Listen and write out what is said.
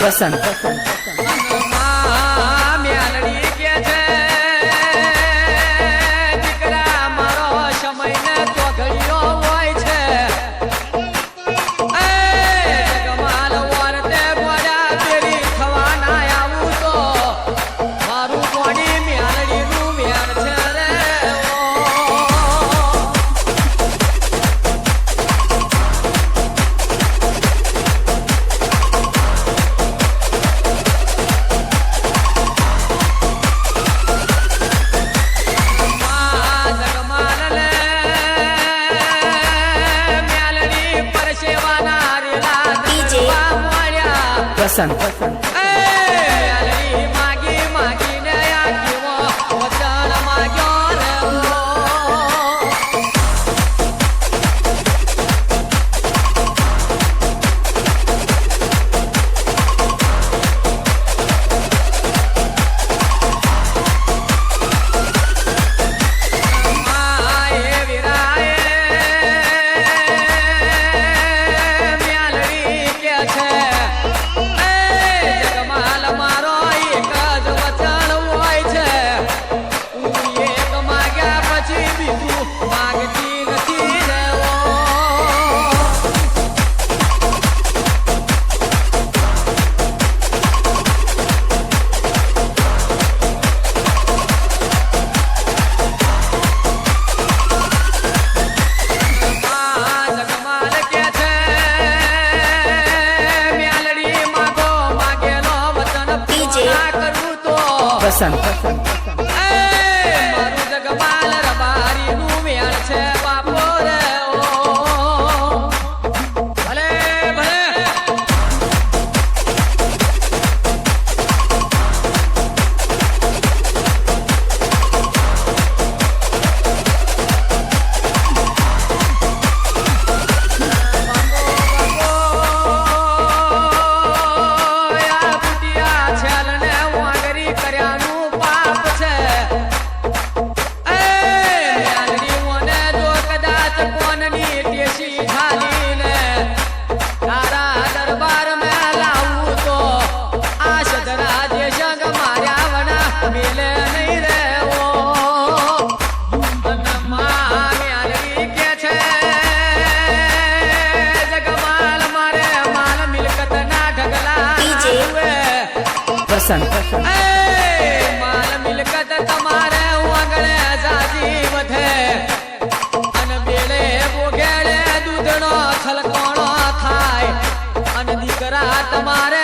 પસંદ મ્યાલડી કે છે દીકરા મારો સમય ને તો ઘડિયો હોય છે જગમાલ વરતે બોડા તેરી થવા ના આવું તો મારું કોણી મ્યાલડી નું વ્યાર છે રે પસંદ માગી માગીને આખીઓ વચન માગ્યો રે પસંદ મારું જગમાલ રબારી નું વ્યાર છે બાપો રે ભલે ભલે પસંદ માલ મિલકત તમારે આગળ જાજી વધે અને બેડે બોગેડે દૂધનો છલકોણો થાય અને દીકરા તમારે